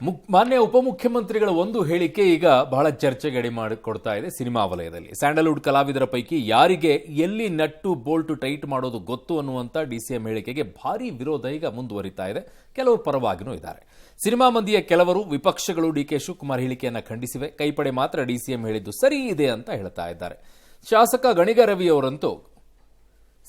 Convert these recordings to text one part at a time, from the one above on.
ಮಾನ್ಯ ಉಪಮುಖ್ಯಮಂತ್ರಿಗಳ ಒಂದು ಹೇಳಿಕೆ ಈಗ ಬಹಳ ಚರ್ಚೆಗೆ ಎಡೆ ಮಾಡಿಕೊಡ್ತಾ ಇದೆ ಸಿನಿಮಾ ವಲಯದಲ್ಲಿ. ಸ್ಯಾಂಡಲ್ವುಡ್ ಕಲಾವಿದರ ಪೈಕಿ ಯಾರಿಗೆ ಎಲ್ಲಿ ನಟ್ಟು ಬೋಲ್ಟು ಟೈಟ್ ಮಾಡೋದು ಗೊತ್ತು ಅನ್ನುವಂಥ ಡಿಸಿಎಂ ಹೇಳಿಕೆಗೆ ಭಾರೀ ವಿರೋಧ ಈಗ ಮುಂದುವರಿತಾ ಇದೆ. ಕೆಲವರು ಪರವಾಗಿನೂ ಇದ್ದಾರೆ. ಸಿನಿಮಾ ಮಂದಿಯ ಕೆಲವರು ವಿಪಕ್ಷಗಳು ಡಿಕೆ ಶಿವಕುಮಾರ್ ಹೇಳಿಕೆಯನ್ನು ಖಂಡಿಸಿವೆ. ಕೈಪಡೆ ಮಾತ್ರ ಡಿಸಿಎಂ ಹೇಳಿದ್ದು ಸರಿ ಇದೆ ಅಂತ ಹೇಳ್ತಾ ಇದ್ದಾರೆ. ಶಾಸಕ ಗಣಿಗ ರವಿ ಅವರಂತೂ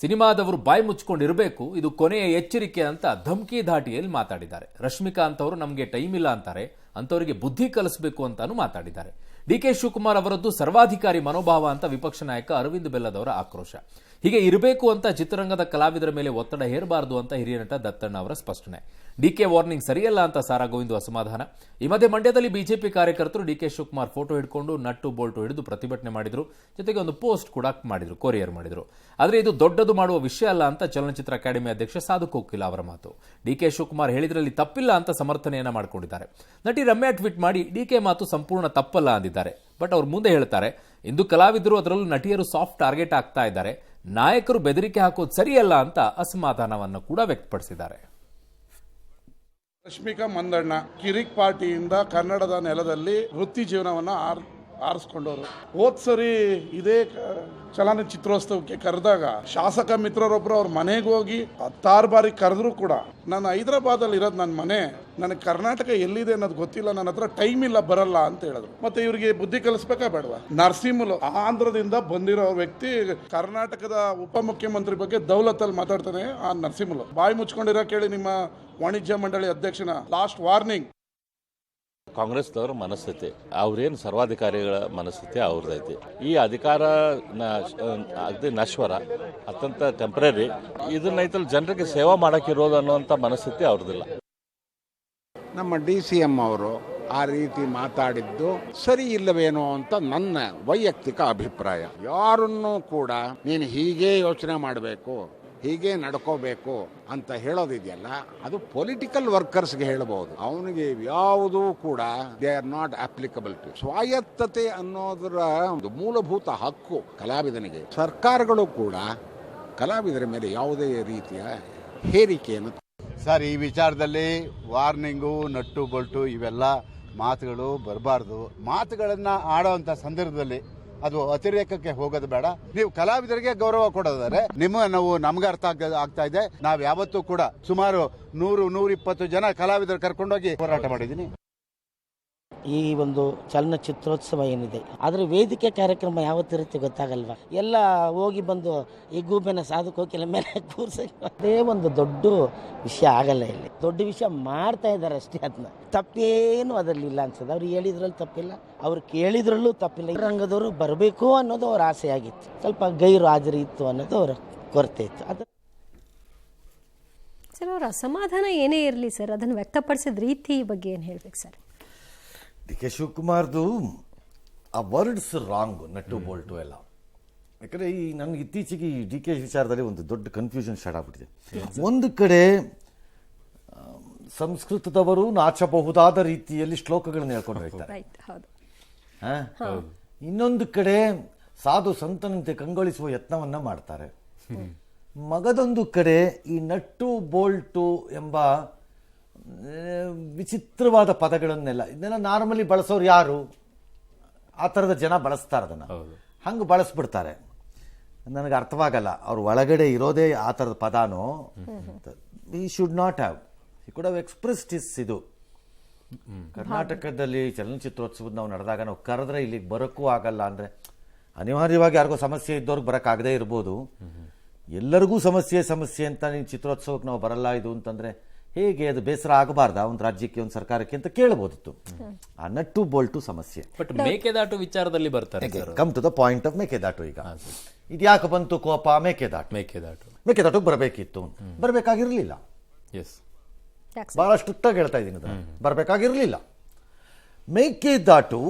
ಸಿನಿಮಾದವರು ಬಾಯಿ ಮುಚ್ಕೊಂಡಿರಬೇಕು, ಇದು ಕೊನೆಯ ಎಚ್ಚರಿಕೆ ಅಂತ ಧಮ್ಕಿ ಧಾಟಿಯಲ್ಲಿ ಮಾತಾಡಿದ್ದಾರೆ. ರಶ್ಮಿಕಾಂತ್ ಅವರು ನಮಗೆ ಟೈಮ್ ಇಲ್ಲ ಅಂತಾರೆ, ಅಂತವರಿಗೆ ಬುದ್ಧಿ ಕಲಿಸಬೇಕು ಅಂತಾನು ಮಾತಾಡಿದ್ದಾರೆ. ಡಿಕೆ ಶಿವಕುಮಾರ್ ಅವರದ್ದು ಸರ್ವಾಧಿಕಾರಿ ಮನೋಭಾವ ಅಂತ ವಿಪಕ್ಷ ನಾಯಕ ಅರವಿಂದ್ ಬೆಲ್ಲದವರ ಆಕ್ರೋಶ. ಹೀಗೆ ಇರಬೇಕು ಅಂತ ಚಿತ್ರರಂಗದ ಕಲಾವಿದರ ಮೇಲೆ ಒತ್ತಡ ಹೇರಬಾರದು ಅಂತ ಹಿರಿಯ ನಟ ದತ್ತಣ್ಣ ಅವರ ಸ್ಪಷ್ಟನೆ. ಡಿಕೆ ವಾರ್ನಿಂಗ್ ಸರಿಯಲ್ಲ ಅಂತ ಸಾರಾ ಗೋವಿಂದ್ ಅಸಮಾಧಾನ. ಈ ಮಧ್ಯೆ ಮಂಡ್ಯದಲ್ಲಿ ಬಿಜೆಪಿ ಕಾರ್ಯಕರ್ತರು ಡಿಕೆ ಶಿವಕುಮಾರ್ ಫೋಟೋ ಹಿಡ್ಕೊಂಡು ನಟ್ಟು ಬೋಲ್ಟು ಹಿಡಿದು ಪ್ರತಿಭಟನೆ ಮಾಡಿದ್ರು. ಜೊತೆಗೆ ಒಂದು ಪೋಸ್ಟ್ ಕೂಡ ಮಾಡಿದ್ರು, ಕೊರಿಯರ್ ಮಾಡಿದ್ರು. ಆದರೆ ಇದು ದೊಡ್ಡದು ಮಾಡುವ ವಿಷಯ ಅಲ್ಲ ಅಂತ ಚಲನಚಿತ್ರ ಅಕಾಡೆಮಿ ಅಧ್ಯಕ್ಷ ಸಾಧು ಕೋಕಿಲ ಅವರ ಮಾತು. ಡಿಕೆ ಶಿವಕುಮಾರ್ ಹೇಳಿದ್ರಲ್ಲಿ ತಪ್ಪಿಲ್ಲ ಅಂತ ಸಮರ್ಥನೆಯನ್ನ ಮಾಡಿಕೊಂಡಿದ್ದಾರೆ. ನಟಿ ರಮ್ಯಾ ಟ್ವೀಟ್ ಮಾಡಿ ಡಿಕೆ ಮಾತು ಸಂಪೂರ್ಣ ತಪ್ಪಲ್ಲ ಅಂದಿದ್ದಾರೆ. ಬಟ್ ಅವ್ರು ಮುಂದೆ ಹೇಳ್ತಾರೆ, ಇಂದು ಕಲಾವಿದರು ಅದರಲ್ಲೂ ನಟಿಯರು ಸಾಫ್ಟ್ ಟಾರ್ಗೆಟ್ ಆಗ್ತಾ ಇದ್ದಾರೆ, ನಾಯಕರು ಬೆದರಿಕೆ ಹಾಕೋದು ಸರಿಯಲ್ಲ ಅಂತ ಅಸಮಾಧಾನವನ್ನು ಕೂಡ ವ್ಯಕ್ತಪಡಿಸಿದ್ದಾರೆ. ರಶ್ಮಿಕಾ ಮಂದಣ್ಣ ಕಿರಿಕ್ ಪಾರ್ಟಿಯಿಂದ ಕನ್ನಡದ ನೆಲದಲ್ಲಿ ವೃತ್ತಿ ಜೀವನವನ್ನು ಆರಿಸ್ಕೊಂಡವರು. ಹೋದ್ ಸರಿ ಇದೇ ಚಲನಚಿತ್ರೋತ್ಸವಕ್ಕೆ ಕರೆದಾಗ ಶಾಸಕ ಮಿತ್ರರೊಬ್ಬರು ಅವ್ರ ಮನೆಗೆ ಹೋಗಿ 10 ಬಾರಿ ಕರೆದ್ರು ಕೂಡ, ನಾನು ಹೈದರಾಬಾದಲ್ಲಿ ಇರೋದು ನನ್ನ ಮನೆ, ನನಗೆ ಕರ್ನಾಟಕ ಎಲ್ಲಿದೆ ಅನ್ನೋದು ಗೊತ್ತಿಲ್ಲ, ನನ್ನ ಹತ್ರ ಟೈಮ್ ಇಲ್ಲ, ಬರಲ್ಲ ಅಂತ ಹೇಳಿದ್ರು. ಮತ್ತೆ ಇವರಿಗೆ ಬುದ್ಧಿ ಕಲಿಸ್ಬೇಕಾ ಬೇಡವಾ? ನರಸಿಂಹಲು ಆಂಧ್ರದಿಂದ ಬಂದಿರೋ ವ್ಯಕ್ತಿ ಕರ್ನಾಟಕದ ಉಪಮುಖ್ಯಮಂತ್ರಿ ಬಗ್ಗೆ ದೌಲತ್ತಲ್ಲಿ ಮಾತಾಡ್ತಾನೆ. ಆ ನರಸಿಂಹಲು ಬಾಯಿ ಮುಚ್ಕೊಂಡಿರೋ ಕೇಳಿ ನಿಮ್ಮ ವಾಣಿಜ್ಯ ಮಂಡಳಿ ಅಧ್ಯಕ್ಷನ. Last warning. ಕಾಂಗ್ರೆಸ್ದವ್ರ ಮನಸ್ಥಿತಿ, ಅವ್ರೇನು ಸರ್ವಾಧಿಕಾರಿಗಳ ಮನಸ್ಥಿತಿ ಅವ್ರದ್ದೈತಿ. ಈ ಅಧಿಕಾರ ಅಗದಿ ನಶ್ವರ, ಅತ್ಯಂತ ಟೆಂಪ್ರರಿ. ಇದನ್ನೈತಲ್ಲಿ ಜನರಿಗೆ ಸೇವಾ ಮಾಡೋಕ್ಕಿರೋದು ಅನ್ನುವಂಥ ಮನಸ್ಥಿತಿ ಅವ್ರದ್ದಿಲ್ಲ. ನಮ್ಮ DCM ಅವರು ಆ ರೀತಿ ಮಾತಾಡಿದ್ದು ಸರಿ ಇಲ್ಲವೇನೋ ಅಂತ ನನ್ನ ವೈಯಕ್ತಿಕ ಅಭಿಪ್ರಾಯ. ಯಾರನ್ನೂ ಕೂಡ ನೀನು ಹೀಗೆ ಯೋಚನೆ ಮಾಡಬೇಕು, ಹೀಗೆ ನಡ್ಕೋಬೇಕು ಅಂತ ಹೇಳೋದಿದೆಯಲ್ಲ, ಅದು ಪೊಲಿಟಿಕಲ್ ವರ್ಕರ್ಸ್ಗೆ ಹೇಳಬಹುದು. ಅವನಿಗೆ ಯಾವುದೂ ಕೂಡ they are not applicable to. ಸ್ವಾಯತ್ತತೆ ಅನ್ನೋದರ ಒಂದು ಮೂಲಭೂತ ಹಕ್ಕು ಕಲಾವಿದನಿಗೆ. ಸರ್ಕಾರಗಳು ಕೂಡ ಕಲಾವಿದರ ಮೇಲೆ ಯಾವುದೇ ರೀತಿಯ ಹೇರಿಕೆಯನ್ನು. ಸರ್, ಈ ವಿಚಾರದಲ್ಲಿ ವಾರ್ನಿಂಗು, ನಟ್ಟು ಬೋಲ್ಟು ಇವೆಲ್ಲ ಮಾತುಗಳು ಬರಬಾರ್ದು. ಮಾತುಗಳನ್ನು ಆಡೋವಂಥ ಸಂದರ್ಭದಲ್ಲಿ ಅದು ಅತಿರೇಕಕ್ಕೆ ಹೋಗೋದು ಬೇಡ. ನೀವು ಕಲಾವಿದರಿಗೆ ಗೌರವ ಕೊಡೋದಾದ್ರೆ ನಾವು ನಮ್ಗೆ ಅರ್ಥ ಆಗ್ತಾ ಇದೆ. ನಾವು ಯಾವತ್ತೂ ಕೂಡ ಸುಮಾರು 100-120 ಜನ ಕಲಾವಿದರು ಕರ್ಕೊಂಡೋಗಿ ಹೋರಾಟ ಮಾಡಿದ್ದೀನಿ. ಈ ಒಂದು ಚಲನಚಿತ್ರೋತ್ಸವ ಏನಿದೆ ಅದರ ವೇದಿಕೆ ಕಾರ್ಯಕ್ರಮ ಯಾವತ್ತಿರುತ್ತೆ ಗೊತ್ತಾಗಲ್ವಾ? ಎಲ್ಲ ಹೋಗಿ ಬಂದು ಈ ಗೂಬೆನ ಸಾಧು ಕೋಕಿಲ ಮೇಲೆ ಕೂರ್ಸ, ಅದೇ ಒಂದು ದೊಡ್ಡ ವಿಷಯ ಆಗಲ್ಲ. ಇಲ್ಲಿ ದೊಡ್ಡ ವಿಷಯ ಮಾಡ್ತಾ ಇದ್ದಾರೆ ಅಷ್ಟೇ. ಅದನ್ನ ತಪ್ಪೇನು ಅದರಲ್ಲಿ ಇಲ್ಲ ಅನ್ಸೋದು. ಅವ್ರು ಹೇಳಿದ್ರಲ್ಲಿ ತಪ್ಪಿಲ್ಲ, ಅವ್ರು ಕೇಳಿದ್ರಲ್ಲೂ ತಪ್ಪಿಲ್ಲ. ರಂಗದವರು ಬರಬೇಕು ಅನ್ನೋದು ಅವ್ರ ಆಸೆ ಆಗಿತ್ತು. ಸ್ವಲ್ಪ ಗೈರು ಹಾಜರಿ ಇತ್ತು ಅನ್ನೋದು ಅವರ ಕೊರತೆ ಇತ್ತು. ಅದು ಸರ್, ಅವರ ಅಸಮಾಧಾನ ಏನೇ ಇರಲಿ ಸರ್, ಅದನ್ನು ವ್ಯಕ್ತಪಡಿಸಿದ ರೀತಿ ಬಗ್ಗೆ ಏನು ಹೇಳ್ಬೇಕು ಸರ್? ಡಿಕೆ ಶಿವಕುಮಾರ್ದು ಆ ವರ್ಡ್ಸ್ ರಾಂಗ್, ನಟ್ಟು ಬೋಲ್ಟು ಎಲ್ಲ. ಯಾಕಂದರೆ ನನಗೆ ಇತ್ತೀಚೆಗೆ ಈ ಡಿ ಕೆ ವಿಚಾರದಲ್ಲಿ ಒಂದು ದೊಡ್ಡ ಕನ್ಫ್ಯೂಷನ್ ಸ್ಟಾರ್ಟ್ ಆಗ್ಬಿಟ್ಟಿದೆ. ಒಂದು ಕಡೆ ಸಂಸ್ಕೃತದವರು ನಾಚಬಹುದಾದ ರೀತಿಯಲ್ಲಿ ಶ್ಲೋಕಗಳನ್ನು ಹೇಳ್ಕೊಂಡು ಹೋಗ್ತಾರೆ, ಇನ್ನೊಂದು ಕಡೆ ಸಾಧು ಸಂತನಂತೆ ಕಂಗೊಳಿಸುವ ಯತ್ನವನ್ನ ಮಾಡ್ತಾರೆ. ಮಗದೊಂದು ಕಡೆ ಈ ನಟ್ಟು ಬೋಲ್ಟು ಎಂಬ ವಿಚಿತ್ರವಾದ ಪದಗಳನ್ನೆಲ್ಲ, ಇದನ್ನೆಲ್ಲ ನಾರ್ಮಲಿ ಬಳಸೋರು ಯಾರು? ಆ ಥರದ ಜನ ಬಳಸ್ತಾರೆ, ಅದನ್ನು ಹಂಗೆ ಬಳಸ್ಬಿಡ್ತಾರೆ. ನನಗೆ ಅರ್ಥವಾಗಲ್ಲ, ಅವ್ರ ಒಳಗಡೆ ಇರೋದೇ ಆ ಥರದ ಪದಾನೋ. We should not have, he could have expressed his. ಇದು ಕರ್ನಾಟಕದಲ್ಲಿ ಚಲನಚಿತ್ರೋತ್ಸವದ ನಾವು ನಡೆದಾಗ ನಾವು ಕರೆದ್ರೆ ಇಲ್ಲಿಗೆ ಬರೋಕ್ಕೂ ಆಗಲ್ಲ. ಅಂದರೆ ಅನಿವಾರ್ಯವಾಗಿ ಯಾರಿಗೋ ಸಮಸ್ಯೆ ಇದ್ದವ್ರಿಗೆ ಬರೋಕ್ಕಾಗದೇ ಇರ್ಬೋದು. ಎಲ್ಲರಿಗೂ ಸಮಸ್ಯೆ ಅಂತ ನೀವು ಚಿತ್ರೋತ್ಸವಕ್ಕೆ ನಾವು ಬರಲ್ಲ ಇದು ಅಂತಂದರೆ ಹೇಗೆ? ಅದು ಬೇಸರ ಆಗಬಾರ್ದ ಒಂದು ರಾಜ್ಯಕ್ಕೆ, ಒಂದು ಸರ್ಕಾರಕ್ಕೆ ಅಂತ ಕೇಳಬಹುದಿತ್ತು. ಆ ನಟ್ಟು ಬೋಲ್ಟು ಸಮಸ್ಯೆ. ಬಟ್ ಮೇಕೆದಾಟು ವಿಚಾರದಲ್ಲಿ ಬರ್ತಾರೆ. Come to the point of Mekedatu. ಈಗ ಇದು ಯಾಕೆ ಬಂತು ಕೋಪ? ಮೇಕೆದಾಟು ಬರಬೇಕಿತ್ತು, ಬರಬೇಕಾಗಿರ್ಲಿಲ್ಲ. ಬಹಳ ಸ್ಟ್ರಿಕ್ಟ್ ಆಗಿ ಹೇಳ್ತಾ ಇದ್ದೀನಿ, ಅದನ್ನು ಬರಬೇಕಾಗಿರ್ಲಿಲ್ಲ. ಮೇಕೆದಾಟು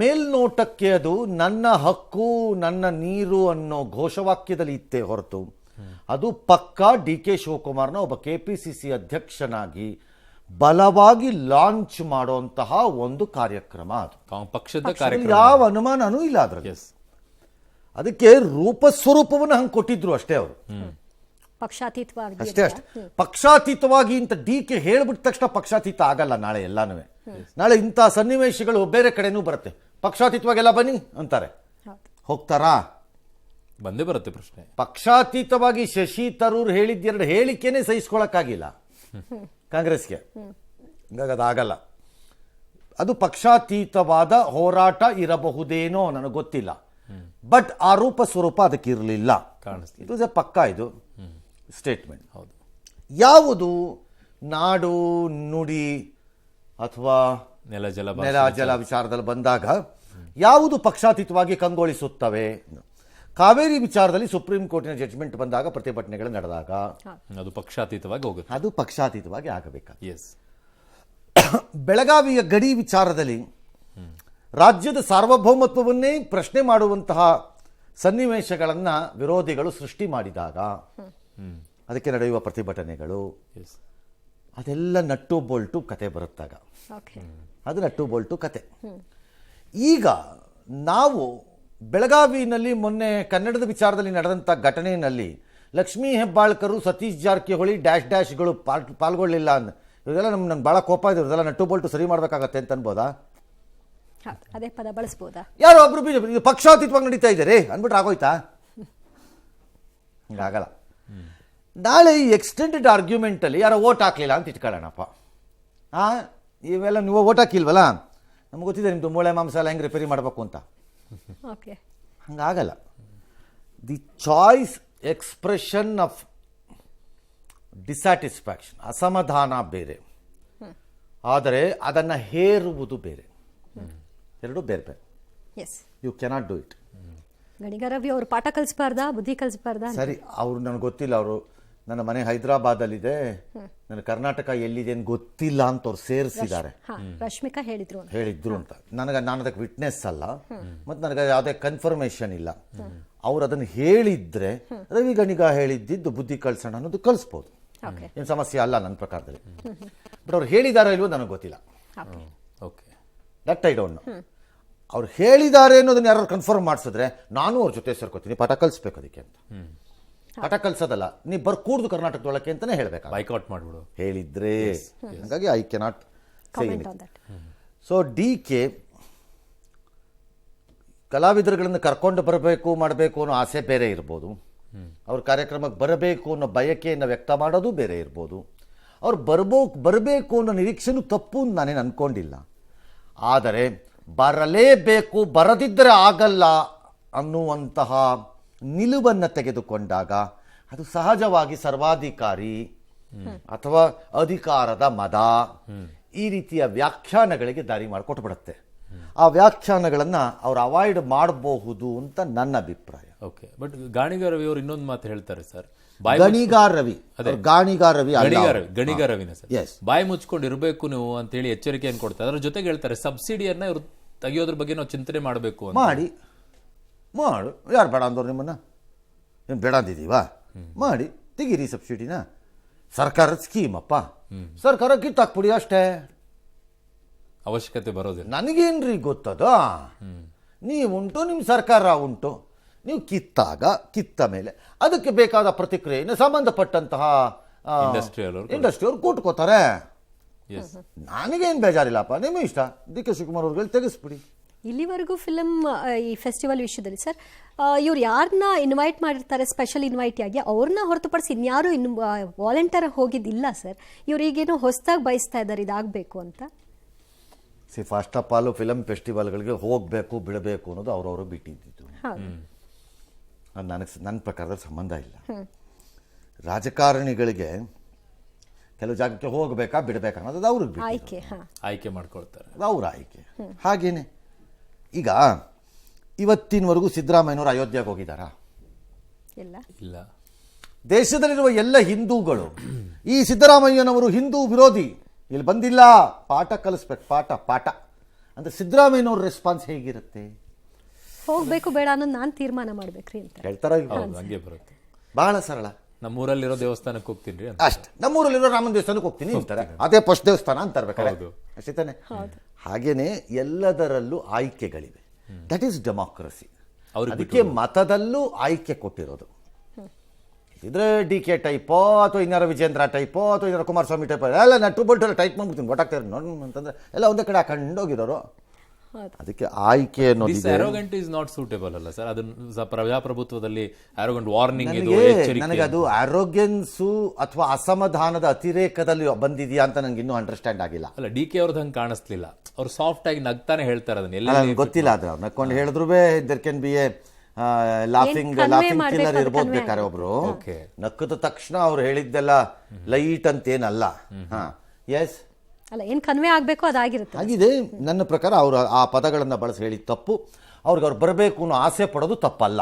ಮೇಲ್ನೋಟಕ್ಕೆ ಅದು ನನ್ನ ಹಕ್ಕು, ನನ್ನ ನೀರು ಅನ್ನೋ ಘೋಷವಾಕ್ಯದಲ್ಲಿ ಇತ್ತೇ ಹೊರತು ಅದು ಪಕ್ಕಾ ಡಿ.ಕೆ. ಶಿವಕುಮಾರ್ನ ಒಬ್ಬ KPCC ಅಧ್ಯಕ್ಷನಾಗಿ ಬಲವಾಗಿ ಲಾಂಚ್ ಮಾಡುವಂತಹ ಒಂದು ಕಾರ್ಯಕ್ರಮ. ಅದು ಪಕ್ಷದ ಕಾರ್ಯಕ್ರಮ, ಯಾವ ಅನುಮಾನನೂ ಇಲ್ಲ ಅದರಲ್ಲಿ. ಅದಕ್ಕೆ ರೂಪ ಸ್ವರೂಪವನ್ನು ಹಂಗೆ ಕೊಟ್ಟಿದ್ರು ಅಷ್ಟೇ ಅವರು. ಪಕ್ಷಾತೀತವಾಗಿ ಅಷ್ಟೇ. ಪಕ್ಷಾತೀತವಾಗಿ ಅಂತ ಡಿ.ಕೆ. ಹೇಳ್ಬಿಟ್ಟ ತಕ್ಷಣ ಪಕ್ಷಾತೀತ ಆಗಲ್ಲ ನಾಳೆ ಎಲ್ಲಾನು. ನಾಳೆ ಇಂಥ ಸನ್ನಿವೇಶಗಳು ಬೇರೆ ಕಡೆನೂ ಬರುತ್ತೆ. ಪಕ್ಷಾತೀತವಾಗೆಲ್ಲ ಬನ್ನಿ ಅಂತಾರೆ, ಹೋಗ್ತಾರಾ? ಬಂದೇ ಬರುತ್ತೆ ಪ್ರಶ್ನೆ. ಪಕ್ಷಾತೀತವಾಗಿ ಶಶಿ ತರೂರ್ ಹೇಳಿದ್ದೆರಡು ಹೇಳಿಕೆನೇ ಸಹಿಸ್ಕೊಳಕ್ಕಾಗಿಲ್ಲ ಕಾಂಗ್ರೆಸ್ಗೆ. ಹಂಗಾಗಿ ಅದಾಗಲ್ಲ. ಅದು ಪಕ್ಷಾತೀತವಾದ ಹೋರಾಟ ಇರಬಹುದೇನೋ, ನನಗೆ ಗೊತ್ತಿಲ್ಲ. ಬಟ್ ಆ ರೂಪ ಸ್ವರೂಪ ಅದಕ್ಕೆ ಇರಲಿಲ್ಲ. ಇದು ಪಕ್ಕ ಇದು ಸ್ಟೇಟ್ಮೆಂಟ್. ಹೌದು. ಯಾವುದು ನಾಡು ನುಡಿ ಅಥವಾ ನೆಲ ಜಲ ವಿಚಾರದಲ್ಲಿ ಬಂದಾಗ ಯಾವುದು ಪಕ್ಷಾತೀತವಾಗಿ ಕಂಗೊಳಿಸುತ್ತವೆ? ಕಾವೇರಿ ವಿಚಾರದಲ್ಲಿ ಸುಪ್ರೀಂ ಕೋರ್ಟಿನ ಜಡ್ಜ್ಮೆಂಟ್ ಬಂದಾಗ, ಪ್ರತಿಭಟನೆಗಳು ನಡೆದಾಗ ಅದು ಪಕ್ಷಾತೀತವಾಗಿ ಹೋಗುತ್ತೆ. ಅದು ಪಕ್ಷಾತೀತವಾಗಿ ಆಗಬೇಕಾದ. ಎಸ್. ಬೆಳಗಾವಿಯ ಗಡಿ ವಿಚಾರದಲ್ಲಿ ರಾಜ್ಯದ ಸಾರ್ವಭೌಮತ್ವವನ್ನೇ ಪ್ರಶ್ನೆ ಮಾಡುವಂತಹ ಸನ್ನಿವೇಶಗಳನ್ನು ವಿರೋಧಿಗಳು ಸೃಷ್ಟಿ ಮಾಡಿದಾಗ ಅದಕ್ಕೆ ನಡೆಯುವ ಪ್ರತಿಭಟನೆಗಳು, ಅದೆಲ್ಲ ನಟ್ಟು ಬೋಲ್ಟು ಕತೆ ಬರುತ್ತಾಗ ಅದು ನಟ್ಟು ಬೋಲ್ಟು ಕತೆ. ಈಗ ನಾವು ಬೆಳಗಾವಿನಲ್ಲಿ ಮೊನ್ನೆ ಕನ್ನಡದ ವಿಚಾರದಲ್ಲಿ ನಡೆದಂಥ ಘಟನೆಯಲ್ಲಿ ಲಕ್ಷ್ಮೀ ಹೆಬ್ಬಾಳ್ಕರು, ಸತೀಶ್ ಜಾರಕಿಹೊಳಿ ಡ್ಯಾಶ್ಗಳು ಪಾಲ್ಗೊಳ್ಳಿಲ್ಲ ಅಂದ, ಇವರೆಲ್ಲ ನಮ್ಗೆ ಭಾಳ ಕೋಪ ಇದೆ, ಇವರೆಲ್ಲ ನಟ್ಟು ಬೋಲ್ಟು ಸರಿ ಮಾಡಬೇಕಾಗತ್ತೆ ಅಂತ ಅನ್ಬೋದಾ? ಅದೇ ಪದ ಬಳಸ್ಬೋದಾ? ಯಾರೋ ಒಬ್ರು ಬಿಜೆಪಿ ಪಕ್ಷಾತೀತವಾಗಿ ನಡೀತಾ ಇದ್ದಾರೆ ಅಂದ್ಬಿಟ್ರೆ ಆಗೋಯ್ತಾ? ಹಿಂಗಾಗಲ್ಲ. ನಾಳೆ ಈ ಎಕ್ಸ್ಟೆಂಡೆಡ್ ಆರ್ಗ್ಯುಮೆಂಟಲ್ಲಿ ಯಾರೋ ಓಟ್ ಹಾಕ್ಲಿಲ್ಲ ಅಂತ ಇಟ್ಕೊಳ್ಳೋಣಪ್ಪ. ಇವೆಲ್ಲ ನೀವು ಓಟ್ ಹಾಕಿಲ್ವಲ್ಲ, ನಮ್ಗೆ ಗೊತ್ತಿದೆ ನಿಮ್ಮದು ಮೂಳೆ ಮಾಂಸ ಎಲ್ಲ ಹೆಂಗೆ ರಿಪೇರಿ ಮಾಡಬೇಕು ಅಂತ. ಹಂಗಾಗಲ್ಲ. The choice expression of dissatisfaction, ಅಸಮಾಧಾನ ಬೇರೆ, ಆದರೆ ಅದನ್ನು ಹೇರುವುದು ಬೇರೆ. ಎರಡು ಬೇರೆ ಬೇರೆ. You cannot do it. ಗಣಿಗಾರವಿ ಅವರು ಪಾಠ ಕಲಿಸ್ಬಾರ್ದಾ, ಬುದ್ಧಿ ಕಲಿಸ್ಬಾರ್ದಾ? ಸರಿ, ಅವರು ನನಗೆ ಗೊತ್ತಿಲ್ಲ. ಅವರು ನನ್ನ ಮನೆ ಹೈದರಾಬಾದಲ್ಲಿದೆ, ನನ್ನ ಕರ್ನಾಟಕ ಎಲ್ಲಿದೆ ಅಂತ ಗೊತ್ತಿಲ್ಲ ಅಂತ ಅವ್ರು ಸೇರಿಸಿದ್ದಾರೆ. ರಶ್ಮಿಕಾ ಹೇಳಿದ್ರು ಅಂತ ನಾನು ಅದಕ್ಕೆ ವಿಟ್ನೆಸ್ ಅಲ್ಲ, ಮತ್ತು ನನಗೆ ಯಾವುದೇ ಕನ್ಫರ್ಮೇಷನ್ ಇಲ್ಲ. ಅವ್ರು ಅದನ್ನು ಹೇಳಿದ್ರೆ ರವಿ ಗಣಿಗ ಹೇಳಿದ್ದು ಬುದ್ಧಿ ಕಳ್ಸೋಣ ಅನ್ನೋದು ಕಳಿಸ್ಬೋದು, ಏನು ಸಮಸ್ಯೆ ಅಲ್ಲ ನನ್ನ ಪ್ರಕಾರದಲ್ಲಿ. ಬಟ್ ಅವ್ರು ಹೇಳಿದಾರೋ ಇಲ್ವೋ ನನಗೆ ಗೊತ್ತಿಲ್ಲ. That I don't know. ಅವ್ರು ಹೇಳಿದ್ದಾರೆ ಅನ್ನೋದನ್ನ ಯಾರು ಕನ್ಫರ್ಮ್ ಮಾಡಿಸಿದ್ರೆ ನಾನು ಅವ್ರ ಜೊತೆ ಸೇರ್ಕೋತೀನಿ, ಪಾಠ ಕಲಿಸ್ಬೇಕು ಅದಕ್ಕೆ ಅಂತ. ಪಾಠ ಕಲಿಸೋದಲ್ಲ, ನೀ ಕೂಡ್ದು ಕರ್ನಾಟಕದೊಳಕ್ಕೆ ಅಂತಾನೆ ಹೇಳ್ಬೇಕು, ಬೈಕಾಟ್ ಮಾಡ್ಬಿಡು ಹೇಳಿದ್ರೆ. ಹಾಗಾಗಿ I cannot say anything. So DK ಕಲಾವಿದರುಗಳನ್ನು ಕರ್ಕೊಂಡು ಬರಬೇಕು ಮಾಡಬೇಕು ಅನ್ನೋ ಆಸೆ ಬೇರೆ ಇರ್ಬೋದು, ಅವ್ರ ಕಾರ್ಯಕ್ರಮಕ್ಕೆ ಬರಬೇಕು ಅನ್ನೋ ಬಯಕೆಯನ್ನು ವ್ಯಕ್ತ ಮಾಡೋದು ಬೇರೆ ಇರ್ಬೋದು, ಅವ್ರು ಬರಬೇಕು ಅನ್ನೋ ನಿರೀಕ್ಷೆನೂ ತಪ್ಪು ನಾನೇನು ಅನ್ಕೊಂಡಿಲ್ಲ. ಆದರೆ ಬರಲೇಬೇಕು, ಬರದಿದ್ದರೆ ಆಗಲ್ಲ ಅನ್ನುವಂತಹ ನಿಲುವನ್ನು ತೆಗೆದುಕೊಂಡಾಗ ಅದು ಸಹಜವಾಗಿ ಸರ್ವಾಧಿಕಾರಿ ಅಥವಾ ಅಧಿಕಾರದ ಮದ ಈ ರೀತಿಯ ವ್ಯಾಖ್ಯಾನಗಳಿಗೆ ದಾರಿ ಮಾಡಿಕೊಟ್ಬಿಡುತ್ತೆ. ಆ ವ್ಯಾಖ್ಯಾನಗಳನ್ನು ಅವ್ರು ಅವಾಯ್ಡ್ ಮಾಡಬಹುದು ಅಂತ ನನ್ನ ಅಭಿಪ್ರಾಯ. ಓಕೆ. ಬಟ್ ಗಾಣಿಗ ರವಿ ಅವರು ಇನ್ನೊಂದು ಮಾತು ಹೇಳ್ತಾರೆ ಸರ್, ಗಣಿಗಾರವಿನ ಸರ್, ಬಾಯಿ ಮುಚ್ಕೊಂಡು ಇರಬೇಕು ನೀವು ಅಂತ ಹೇಳಿ ಎಚ್ಚರಿಕೆಯನ್ನು ಕೊಡ್ತಾರೆ. ಅದ್ರ ಜೊತೆಗೆ ಹೇಳ್ತಾರೆ ಸಬ್ಸಿಡಿಯನ್ನ ಇವರು ತೆಗಿಯೋದ್ರ ಬಗ್ಗೆ ನಾವು ಚಿಂತನೆ ಮಾಡಬೇಕು. ಮಾಡು, ಯಾರು ಬೇಡ ಅಂದವ್ರು ನಿಮ್ಮನ್ನ? ಏನು ಬೇಡ ಅಂದಿದ್ದೀವಾ? ಮಾಡಿ ತೆಗೀರಿ ಸಬ್ಸಿಡಿನ. ಸರ್ಕಾರದ ಸ್ಕೀಮ್ ಅಪ್ಪ, ಸರ್ಕಾರ ಕಿತ್ತಾಕ್ಬಿಡಿ ಅಷ್ಟೇ, ಅವಶ್ಯಕತೆ ಬರೋದಿಲ್ಲ. ನನಗೇನ್ರಿ ಗೊತ್ತದ? ನೀವುಂಟು, ನಿಮ್ಮ ಸರ್ಕಾರ ಉಂಟು, ನೀವು ಕಿತ್ತ ಮೇಲೆ ಅದಕ್ಕೆ ಬೇಕಾದ ಪ್ರತಿಕ್ರಿಯೆಯನ್ನು ಸಂಬಂಧಪಟ್ಟಂತಹ ಇಂಡಸ್ಟ್ರಿಯವರು ಕೊಟ್ಕೋತಾರೆ. ನನಗೇನು ಬೇಜಾರಿಲ್ಲಪ್ಪ, ನಿಮ್ಮ ಇಷ್ಟ. DK ಶಿವಕುಮಾರ್ ಅವ್ರಿಗೆ ತೆಗೆಸ್ಬಿಡಿ. ಇಲ್ಲಿವರೆಗೂ ಫಿಲಮ್ ಈ ಫೆಸ್ಟಿವಲ್ ವಿಷಯದಲ್ಲಿ ಸರ್, ಇವ್ರು ಯಾರನ್ನ ಇನ್ವೈಟ್ ಮಾಡಿರ್ತಾರೆ ಸ್ಪೆಷಲ್ ಇನ್ವೈಟ್ ಆಗಿ, ಅವ್ರನ್ನ ಹೊರತುಪಡಿಸಿ ಇನ್ಯಾರು ಇನ್ನು ವಾಲಂಟಿಯರ್ ಹೋಗಿದ್ದಿಲ್ಲ ಸರ್. ಇವ್ರು ಈಗೇನೋ ಹೊಸದಾಗಿ ಬಯಸ್ತಾ ಇದ್ದಾರೆ ಇದಾಗಬೇಕು ಅಂತ. ಫಸ್ಟ್ ಆಫ್ ಆಲ್ ಫಿಲಮ್ ಫೆಸ್ಟಿವಲ್ಗಳಿಗೆ ಹೋಗಬೇಕು ಬಿಡಬೇಕು ಅನ್ನೋದು ಅವ್ರವರು ಬಿಟ್ಟಿದ್ದು. ನನ್ನ ಪ್ರಕಾರದ ಸಂಬಂಧ ಇಲ್ಲ. ರಾಜಕಾರಣಿಗಳಿಗೆ ಕೆಲವು ಜಾಗಕ್ಕೆ ಹೋಗಬೇಕಾ ಬಿಡಬೇಕಾ ಅನ್ನೋದು ಅವ್ರಿಗೆ ಆಯ್ಕೆ ಮಾಡ್ಕೊಳ್ತಾರೆ, ಅದು ಅವ್ರ ಆಯ್ಕೆ. ಹಾಗೇನೆ ಈಗ ಇವತ್ತಿನವರೆಗೂ ಸಿದ್ದರಾಮಯ್ಯನವರು ಅಯೋಧ್ಯೆಗೆ ಹೋಗಿದ್ದಾರಾ? ಇಲ್ಲ. ದೇಶದಲ್ಲಿರುವ ಎಲ್ಲ ಹಿಂದೂಗಳು ಈ ಸಿದ್ದರಾಮಯ್ಯನವರು ಹಿಂದೂ ವಿರೋಧಿ, ಇಲ್ಲಿ ಬಂದಿಲ್ಲ, ಪಾಠ ಕಲಿಸ್ಬೇಕು, ಪಾಠ ಅಂದ್ರೆ ಸಿದ್ದರಾಮಯ್ಯನವ್ರ ರೆಸ್ಪಾನ್ಸ್ ಹೇಗಿರುತ್ತೆ? ಹೋಗ್ಬೇಕು ಬೇಡ ಅನ್ನೋದು ನಾನು ತೀರ್ಮಾನ ಮಾಡ್ಬೇಕ್ರಿ ಅಂತ ಹೇಳ್ತಾರ. ಹಂಗೆ ಬರುತ್ತೆ, ಬಹಳ ಸರಳ. ನಮ್ಮೂರಲ್ಲಿರೋ ದೇವಸ್ಥಾನಕ್ಕೆ ಹೋಗ್ತೀನಿ ಅಷ್ಟೇ, ನಮ್ಮೂರಲ್ಲಿರೋ ರಾಮನ ದೇವಸ್ಥಾನಕ್ಕೆ ಹೋಗ್ತೀನಿ ಅಂತಾರೆ, ಅದೇ ಫಸ್ಟ್ ದೇವಸ್ಥಾನ ಅಂತ ತರ್ಬೇಕಾದ್ರೆ ಅಷ್ಟೇ ತಾನೆ. ಹಾಗೇನೆ ಎಲ್ಲದರಲ್ಲೂ ಆಯ್ಕೆಗಳಿವೆ. That is democracy. ಅದಕ್ಕೆ ಮತದಲ್ಲೂ ಆಯ್ಕೆ ಕೊಟ್ಟಿರೋದು. ಇದ್ರೆ ಡಿ ಕೆ ಟೈಪೋ ಅಥವಾ ಇನ್ನಾರ ವಿಜೇಂದ್ರ ಟೈಪೋ ಅಥವಾ ಇನ್ನಾರ ಕುಮಾರಸ್ವಾಮಿ ಟೈಪೋ ಎಲ್ಲ ನಟ್ಟು ಬೋಲ್ಟ್ ಎಲ್ಲ ಟೈಪ್ ಮಾಡ್ಬಿಡ್ತೀನಿ ಗೊತ್ತಾಗ್ತಾರೆ ನೋಡಿ ಅಂತಂದ್ರೆ ಎಲ್ಲ ಒಂದೇ ಕಡೆ ಹಾಕೊಂಡು ಹೋಗಿರೋರು. ಅದಕ್ಕೆ ಆಯ್ಕೆ ಅನ್ನೋದು ಅರೋಗೆಂಟ್ ಇಸ್ ನಾಟ್ ಸೂಟೇಬಲ್ ಅಲ್ಲ ಸರ್, ಅದು ಪ್ರಜಾಪ್ರಭುತ್ವದಲ್ಲಿ ಅರೋಗೆಂಟ್ ವಾರ್ನಿಂಗ್ ನನಗೆ ಅದು ಆರೋಗ್ಯನ್ಸು ಅಥವಾ ಅಸಮಾಧಾನದ ಅತಿರೇಕದಲ್ಲಿ ಬಂದಿದೆಯಾ ಅಂತ ನಂಗೆ ಇನ್ನೂ ಅಂಡರ್ಸ್ಟ್ಯಾಂಡ್ ಆಗಿಲ್ಲ. ಅಲ್ಲ, ಡಿ ಕೆ ಅವ್ರದ್ದು ಹಂಗೆ ಕಾಣಿಸ್ಲಿಲ್ಲ, ಅವ್ರು ಸಾಫ್ಟ್ ಆಗಿ ನಗ್ತಾನೆ ಹೇಳ್ತಾರೆ ಅದನ್ನ. ನನಗೆ ಗೊತ್ತಿಲ್ಲ ಅದು ನಕ್ಕೊಂಡು ಹೇಳಿದ್ರು there can be a laughing killer ಇರ್ಬೋದು ಬೇಕಾರೆ ಒಬ್ರು. ನಕ್ಕದ ತಕ್ಷಣ ಅವ್ರು ಹೇಳಿದ್ದೆಲ್ಲ ಲೈಟ್ ಅಂತೇನಲ್ಲ. ಎಸ್ ಅಲ್ಲ, ಏನ್ ಕನ್ವೆ ಆಗ್ಬೇಕು ಅದಾಗಿರುತ್ತೆ ಆಗಿದೆ. ನನ್ನ ಪ್ರಕಾರ ಅವರು ಆ ಪದಗಳನ್ನು ಬಳಸಿ ಹೇಳಿದ ತಪ್ಪು. ಅವ್ರಿಗೆ ಅವ್ರು ಬರಬೇಕು ಅನ್ನೋ ಆಸೆ ಪಡೋದು ತಪ್ಪಲ್ಲ,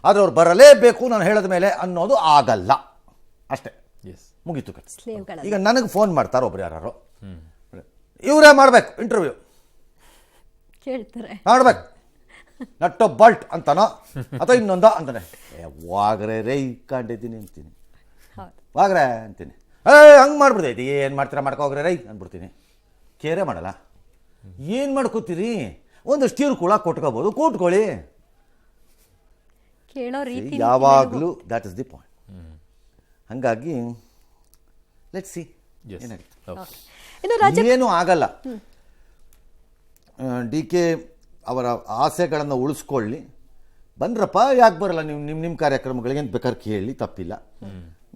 ಆದ್ರೆ ಅವ್ರು ಬರಲೇಬೇಕು ನಾನು ಹೇಳಿದ ಮೇಲೆ ಅನ್ನೋದು ಆಗಲ್ಲ ಅಷ್ಟೇ. ಮುಗೀತು. ಈಗ ನನಗೆ ಫೋನ್ ಮಾಡ್ತಾರೆ ಒಬ್ರು ಯಾರು, ಇವರೇ ಮಾಡ್ಬೇಕು ಇಂಟರ್ವ್ಯೂ ಕೇಳ್ತಾರೆ, ಮಾಡ್ಬೇಕು ನಟ್ಟೋ ಬಾಲ್ಟ್ ಅಂತಾನೋ ಅಥವಾ ಇನ್ನೊಂದೋ ಅಂತಾನೆ. ವಾಗ್ರೆ ರೈ ಕಂಡಿದ್ದೀನಿ ಅಂತೀನಿ, ವಾಗ್ರೆ ಅಂತೀನಿ. ಹಂಗೆ ಮಾಡ್ಬಿಡ್ತೈತಿ, ಏನು ಮಾಡ್ತೀರಾ ಮಾಡ್ಕೋಗ್ರೆ ರೈ ಅಂದ್ಬಿಡ್ತೀನಿ. ಕೇರೆ ಮಾಡಲ್ಲ. ಏನು ಮಾಡ್ಕೋತೀರಿ, ಒಂದಷ್ಟು ತೀರು ಕೂಡ ಕೊಟ್ಕೋಬೋದು, ಕೂತ್ಕೊಳ್ಳಿ. ಯಾವಾಗಲೂ ದ್ಯಾಟ್ ಇಸ್ ದಿ ಪಾಯಿಂಟ್. ಹಾಗಾಗಿ ಲೆಟ್ಸ್ ಸಿ ಏನಾಗುತ್ತೆ. ಏನು ಆಗಲ್ಲ. ಡಿ ಕೆ ಅವರ ಆಸೆಗಳನ್ನು ಉಳಿಸ್ಕೊಳ್ಳಿ. ಬಂದ್ರಪ್ಪ, ಯಾಕೆ ಬರಲ್ಲ ನೀವು ನಿಮ್ಮ ಕಾರ್ಯಕ್ರಮಗಳಿಗೆ ಅಂತ ಬೇಕಾದ್ರೆ ಕೇಳಿ, ತಪ್ಪಿಲ್ಲ.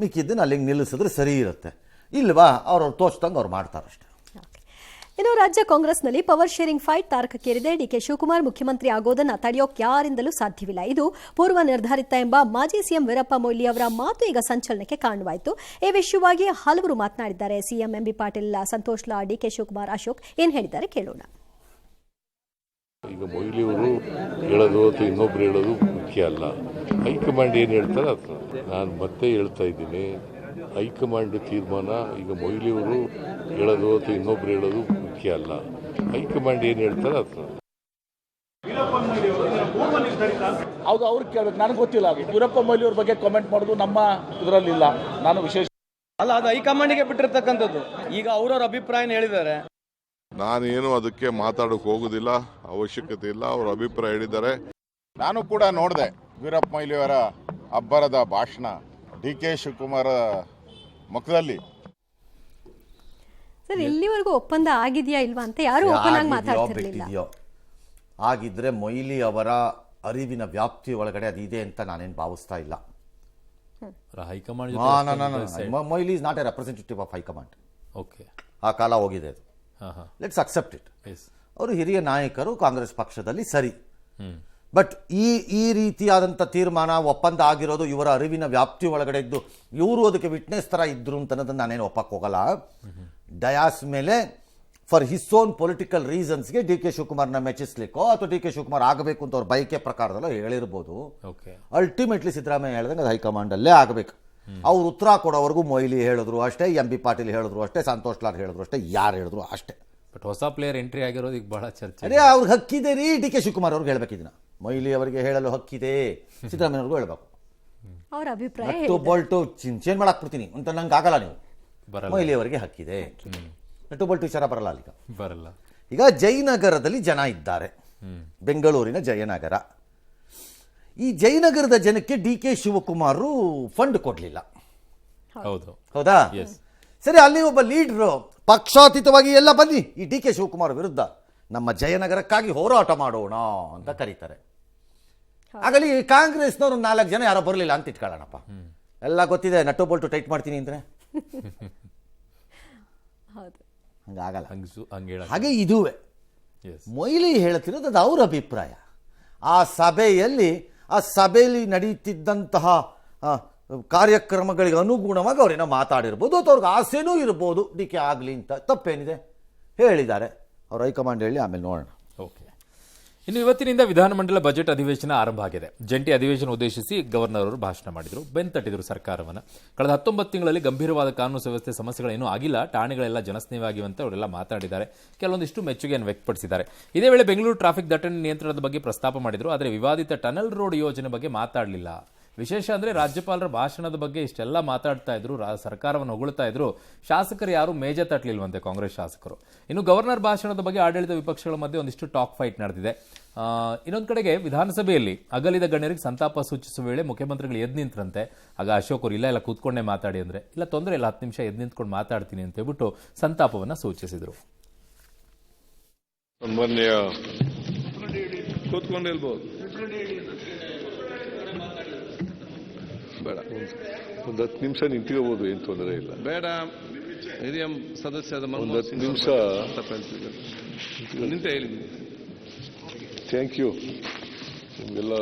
ಮಿಕ್ಕಿದ್ದನ್ನು ಅಲ್ಲಿಗೆ ನಿಲ್ಲಿಸಿದ್ರೆ ಸರಿ ಇರುತ್ತೆ. ಇಲ್ವಾ ಅವ್ರವ್ರು ತೋಚ್ದಂಗೆ ಅವ್ರು ಮಾಡ್ತಾರಷ್ಟೇ. ಇನ್ನು ರಾಜ್ಯ ಕಾಂಗ್ರೆಸ್ನಲ್ಲಿ ಪವರ್ ಶೇರಿಂಗ್ ಫೈಟ್ ತಾರಕಕ್ಕೇರಿದೆ. ಡಿಕೆ ಶಿವಕುಮಾರ್ ಮುಖ್ಯಮಂತ್ರಿ ಆಗೋದನ್ನು ತಡೆಯೋಕೆ ಯಾರಿಂದಲೂ ಸಾಧ್ಯವಿಲ್ಲ, ಇದು ಪೂರ್ವ ನಿರ್ಧಾರಿತ ಎಂಬ ಮಾಜಿ ಸಿಎಂ ವೀರಪ್ಪ ಮೊಯ್ಲಿ ಅವರ ಮಾತು ಈಗ ಸಂಚಲನಕ್ಕೆ ಕಾರಣವಾಯಿತು. ಈ ವಿಷಯವಾಗಿ ಹಲವರು ಮಾತನಾಡಿದ್ದಾರೆ. ಸಿಎಂ ಎಂಬಿ ಪಾಟೀಲ್, ಸಂತೋಷ್ ಲಾ, ಡಿಕೆ ಶಿವಕುಮಾರ್, ಅಶೋಕ್ ಏನ್ ಹೇಳಿದ್ದಾರೆ ಕೇಳೋಣ. ಈಗ ಮೊಯ್ಲಿಯವರು ಹೇಳೋದು ಅಥವಾ ಇನ್ನೊಬ್ರು ಹೇಳೋದು ಮುಖ್ಯ ಅಲ್ಲ, ಹೈಕಮಾಂಡ್ ಏನು ಹೇಳ್ತಾರೆ ಅದು. ನಾನು ಮತ್ತೆ ಹೇಳ್ತಾ ಇದ್ದೀನಿ, ಹೈಕಮಾಂಡ್ ತೀರ್ಮಾನ. ಈಗ ಮೊಯ್ಲಿಯವರು ಹೇಳೋದು ಅಥವಾ ಇನ್ನೊಬ್ರು ಹೇಳೋದು ಮುಖ್ಯ ಅಲ್ಲ, ಹೈಕಮಾಂಡ್ ಏನು ಹೇಳ್ತಾರೆ ಅದು. ಹೌದು, ಅವ್ರಿಗೆ ಕೇಳಬೇಕು, ನನಗೆ ಗೊತ್ತಿಲ್ಲ. ವೀರಪ್ಪ ಮೊಯ್ಲಿ ಅವ್ರ ಬಗ್ಗೆ ಕಾಮೆಂಟ್ ಮಾಡೋದು ನಮ್ಮ ಇದರಲ್ಲಿಲ್ಲ. ನಾನು ವಿಶೇಷ ಅಲ್ಲ, ಅದು ಹೈಕಮಾಂಡ್ಗೆ ಬಿಟ್ಟಿರ್ತಕ್ಕಂಥದ್ದು. ಈಗ ಅವ್ರವ್ರ ಅಭಿಪ್ರಾಯನ ಹೇಳಿದ್ದಾರೆ. ನಾನೇನು ಅದಕ್ಕೆ ಮಾತಾಡೋಕೆ ಹೋಗೋದಿಲ್ಲ, ಅವಶ್ಯಕತೆ ಇಲ್ಲ. ಅವ್ರ ಅಭಿಪ್ರಾಯ ಹೇಳಿದ್ದಾರೆ. ನಾನು ಕೂಡ ನೋಡಿದೆ ವೀರಪ್ಪ ಮೊಯ್ಲಿಯವರ ಅಬ್ಬರದ ಭಾಷಣ ಡಿ ಕೆ ಶಿವಕುಮಾರ್ ಮುಖದಲ್ಲಿ. ಸರ್, ಇಲ್ಲಿವರೆಗೂ ಒಪ್ಪಂದ ಆಗಿದೆಯಾ ಇಲ್ವಾ ಅಂತ ಯಾರು ಓಪನ್ ಆಗಿ ಮಾತಾಡ್ತಿರ್ಲಿಲ್ಲ. ಆಗಿದ್ರೆ ಮೊಯ್ಲಿ ಅವರ ಅರಿವಿನ ವ್ಯಾಪ್ತಿ ಒಳಗಡೆ ಅದಿದೆ ಅಂತ ನಾನೇನು ಭಾವಿಸ್ತಾ ಇಲ್ಲ. Moily is not A representative of high command. Okay, ಆ ಕಾಲ ಹೋಗಿದೆ ಅದು. Let's accept it. ಅವರು ಹಿರಿಯ ನಾಯಕರು ಕಾಂಗ್ರೆಸ್ ಪಕ್ಷದಲ್ಲಿ, ಸರಿ. ಬಟ್ ಈ ರೀತಿಯಾದಂಥ ತೀರ್ಮಾನ ಒಪ್ಪಂದ ಆಗಿರೋದು ಇವರ ಅರಿವಿನ ವ್ಯಾಪ್ತಿ ಒಳಗಡೆ ಇದ್ದು ಇವರು ಅದಕ್ಕೆ ವಿಟ್ನೆಸ್ ಥರ ಇದ್ರು ಅಂತ ನಾನೇನು ಒಪ್ಪಕ್ಕೆ ಹೋಗಲ್ಲ. ಡಯಾಸ್ ಮೇಲೆ ಫಾರ್ ಹಿಸ್ ಓನ್ ಪೊಲಿಟಿಕಲ್ ರೀಸನ್ಸ್ಗೆ ಡಿ ಕೆ ಶಿವಕುಮಾರ್ನ ಮೆಚ್ಚಿಸ್ಲಿಕ್ಕೋ ಅಥವಾ ಡಿ ಕೆ ಶಿವಕುಮಾರ್ ಆಗಬೇಕು ಅಂತ ಅವ್ರ ಬಯಕೆ ಪ್ರಕಾರದಲ್ಲೋ ಹೇಳಿರ್ಬೋದು. ಅಲ್ಟಿಮೇಟ್ಲಿ ಸಿದ್ದರಾಮಯ್ಯ ಹೇಳ್ದಂಗೆ ಅದು ಹೈಕಮಾಂಡಲ್ಲೇ ಆಗಬೇಕು. ಅವ್ರು ಉತ್ತರ ಕೊಡೋವರೆಗೂ ಮೊಯ್ಲಿ ಹೇಳಿದ್ರು ಅಷ್ಟೇ, ಎಂ ಬಿ ಪಾಟೀಲ್ ಹೇಳಿದ್ರು ಅಷ್ಟೇ, ಸಂತೋಷ್ ಲಾಲ್ ಹೇಳಿದ್ರು ಅಷ್ಟೇ, ಯಾರು ಹೇಳಿದ್ರು ಅಷ್ಟೇ. ಬಟ್ ಹೊಸ ಪ್ಲೇಯರ್ ಎಂಟ್ರಿ ಆಗಿರೋದು ಈಗ ಬಹಳ ಚರ್ಚೆ. ಅದೇ ಅವ್ರಿಗೆ ಹಕ್ಕಿದೆ ರೀ. ಡಿ ಕೆ ಶಿವಕುಮಾರ್ ಅವ್ರಿಗೆ ಹೇಳ್ಬೇಕಿದ್ನ, ಮೊಯ್ಲಿ ಅವರಿಗೆ ಹೇಳಲು ಹಕ್ಕಿದೆ, ಸಿದ್ದರಾಮಯ್ಯ ಅವ್ರಿಗೂ ಹೇಳ್ಬೇಕು. ಅವ್ರ ಅಭಿಪ್ರಾಯ ನಟ್ಟು ಬೋಲ್ಟು ಚೇಂಜ್ ಮಾಡಕ್ ಬಿಡ್ತೀನಿ ಅಂತ ನಂಗೆ ಆಗಲ್ಲ. ನೀವು ಮೊಯ್ಲಿ ಅವರಿಗೆ ಹಕ್ಕಿದೆ. ನಟ್ಟು ಬೋಲ್ಟು ವಿಚಾರ ಬರಲ್ಲ ಅಲ್ಲಿಗ, ಬರಲ್ಲ. ಈಗ ಜಯನಗರದಲ್ಲಿ ಜನ ಇದ್ದಾರೆ, ಬೆಂಗಳೂರಿನ ಜಯನಗರ. ಈ ಜಯನಗರದ ಜನಕ್ಕೆ ಡಿ ಕೆ ಶಿವಕುಮಾರ್ ಫಂಡ್ ಕೊಡ್ಲಿಲ್ಲ. ಹೌದಾ? ಸರಿ, ಅಲ್ಲಿ ಒಬ್ಬ ಲೀಡ್ರು ಪಕ್ಷಾತೀತವಾಗಿ ಎಲ್ಲ ಬನ್ನಿ ಈ ಡಿ ಕೆ ಶಿವಕುಮಾರ್ ವಿರುದ್ಧ ನಮ್ಮ ಜಯನಗರಕ್ಕಾಗಿ ಹೋರಾಟ ಮಾಡೋಣ ಅಂತ ಕರೀತಾರೆ. ಆಗಲಿ ಕಾಂಗ್ರೆಸ್ನವ್ರು 4 ಜನ ಯಾರೋ ಬರಲಿಲ್ಲ ಅಂತ ಇಟ್ಕೊಳ್ಳೋಣಪ್ಪ. ಎಲ್ಲ ಗೊತ್ತಿದೆ, ನಟ್ಟು ಬೋಲ್ಟು ಟೈಟ್ ಮಾಡ್ತೀನಿ ಅಂದ್ರೆ ಹಂಗಾಗಲ್ಲ. ಹಾಗೆ ಇದುವೆ ಮೊಯ್ಲಿ ಹೇಳ್ತಿರೋದು ಅದು ಅವ್ರ ಅಭಿಪ್ರಾಯ. ಆ ಸಭೆಯಲ್ಲಿ ನಡೀತಿದ್ದಂತಹ ಕಾರ್ಯಕ್ರಮಗಳಿಗೆ ಅನುಗುಣವಾಗಿ ಅವ್ರೇನೋ ಮಾತಾಡಿರ್ಬೋದು ಅಥವಾ ಅವ್ರಿಗೆ ಆಸೆನೂ ಇರ್ಬೋದು ಡಿ ಕೆ ಆಗಲಿ ಅಂತ. ತಪ್ಪೇನಿದೆ, ಹೇಳಿದ್ದಾರೆ. ಅವ್ರ ಹೈಕಮಾಂಡ್ ಹೇಳಿ ಆಮೇಲೆ ನೋಡೋಣ. ಓಕೆ. ಇನ್ನು ಇವತ್ತಿನಿಂದ ವಿಧಾನಮಂಡಲ ಬಜೆಟ್ ಅಧಿವೇಶನ ಆರಂಭ ಆಗಿದೆ. ಜಂಟಿ ಅಧಿವೇಶನ ಉದ್ದೇಶಿಸಿ ಗವರ್ನರ್ ಅವರು ಭಾಷಣ ಮಾಡಿದರು, ಬೆಂತಟ್ಟಿದ್ರು ಸರ್ಕಾರವನ್ನು. ಕಳೆದ 19 ತಿಂಗಳಲ್ಲಿ ಗಂಭೀರವಾದ ಕಾನೂನು ವ್ಯವಸ್ಥೆ ಸಮಸ್ಯೆಗಳೇನೂ ಆಗಿಲ್ಲ, ಠಾಣೆಗಳೆಲ್ಲ ಜನಸ್ನೇಹಿಯಾಗಿವೆ ಅಂತ ಅವರೆಲ್ಲ ಮಾತಾಡಿದ್ದಾರೆ. ಕೆಲವೊಂದಿಷ್ಟು ಮೆಚ್ಚುಗೆಯನ್ನು ವ್ಯಕ್ತಪಡಿಸಿದ್ದಾರೆ. ಇದೇ ವೇಳೆ ಬೆಂಗಳೂರು ಟ್ರಾಫಿಕ್ ದಟ್ಟಣೆ ನಿಯಂತ್ರಣದ ಬಗ್ಗೆ ಪ್ರಸ್ತಾಪ ಮಾಡಿದರು, ಆದರೆ ವಿವಾದಿತ ಟನಲ್ ರೋಡ್ ಯೋಜನೆ ಬಗ್ಗೆ ಮಾತಾಡಲಿಲ್ಲ. ವಿಶೇಷ ಅಂದ್ರೆ ರಾಜ್ಯಪಾಲರ ಭಾಷಣದ ಬಗ್ಗೆ ಇಷ್ಟೆಲ್ಲ ಮಾತಾಡ್ತಾ ಇದ್ರು, ಸರ್ಕಾರವನ್ನು ಹೊಗಳ್ತಾ ಇದ್ರು, ಶಾಸಕರು ಯಾರು ಮೇಜ ತಟ್ಟಲಿಲ್ವಂತೆ ಕಾಂಗ್ರೆಸ್ ಶಾಸಕರು. ಇನ್ನು ಗವರ್ನರ್ ಭಾಷಣದ ಬಗ್ಗೆ ಆಡಳಿತ ವಿಪಕ್ಷಗಳ ಮಧ್ಯೆ ಒಂದಿಷ್ಟು ಟಾಕ್ ಫೈಟ್ ನಡೆದಿದೆ. ಇನ್ನೊಂದು ಕಡೆಗೆ ವಿಧಾನಸಭೆಯಲ್ಲಿ ಅಗಲಿದ ಗಣ್ಯರಿಗೆ ಸಂತಾಪ ಸೂಚಿಸುವ ವೇಳೆ ಮುಖ್ಯಮಂತ್ರಿಗಳು ಎದ್ದು ನಿಂತ್ರಂತೆ. ಆಗ ಅಶೋಕ್ ಅವರು ಇಲ್ಲ ಕೂತ್ಕೊಂಡೇ ಮಾತಾಡಿ ಅಂದ್ರೆ, ಇಲ್ಲ ತೊಂದರೆ ಇಲ್ಲ 10 ನಿಮಿಷ ಎದ್ದು ನಿಂತ್ಕೊಂಡು ಮಾತಾಡ್ತೀನಿ ಅಂತ ಹೇಳ್ಬಿಟ್ಟು ಸಂತಾಪವನ್ನ ಸೂಚಿಸಿದ್ರು. ಸನ್ಮಾನ್ಯ ಕೂತ್ಕೊಂಡಿರ್ಬೋದು, ಬೇಡ ಒಂದು 10 ನಿಮಿಷ ನಿಂತ್ಕೋಬಹುದು, ಏನು ತೊಂದರೆ ಇಲ್ಲ. ಬೇಡ ಹಿರಿಯ ಸದಸ್ಯದ ಒಂದು 10 ನಿಮಿಷ ನಿಂತ ಹೇಳಿ. ಥ್ಯಾಂಕ್ ಯು ನಿಮಗೆಲ್ಲ.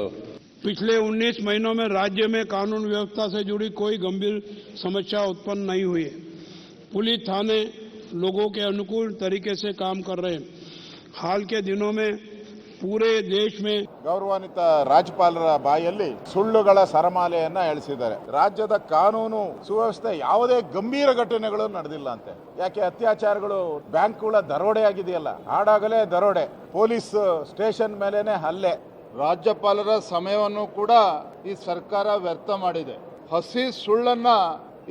पिछले 19 महीनों में राज्य में कानून व्यवस्था से जुड़ी कोई गंभीर समस्या उत्पन्न नहीं हुई है। पुलिस थाने लोगों के अनुकूल तरीके से काम कर रहे हैं। हाल के दिनों में पूरे देश में ಗೌರವಾನ್ವಿತ ರಾಜ್ಯಪಾಲರ ಬಾಯಲ್ಲಿ ಸುಳ್ಳುಗಳ ಸರಮಾಲೆಯನ್ನ ಎಳಿಸಿದ್ದಾರೆ. ರಾಜ್ಯದ ಕಾನೂನು ಸುವ್ಯವಸ್ಥೆ ಯಾವುದೇ ಗಂಭೀರ ಘಟನೆಗಳು ನಡೆದಿಲ್ಲ ಅಂತೆ. ಯಾಕೆ ಅತ್ಯಾಚಾರಗಳು, ಬ್ಯಾಂಕ್ಗಳ ದರೋಡೆ ಆಗಿದೆಯಲ್ಲ, ಹಾಡಾಗಲೇ ದರೋಡೆ, ಪೊಲೀಸ್ ಸ್ಟೇಷನ್ ಮೇಲೇನೆ ಹಲ್ಲೆ. ರಾಜ್ಯಪಾಲರ ಸಮಯವನ್ನು ಕೂಡ ಈ ಸರ್ಕಾರ ವ್ಯರ್ಥ ಮಾಡಿದೆ. ಹಸಿ ಸುಳ್ಳನ್ನ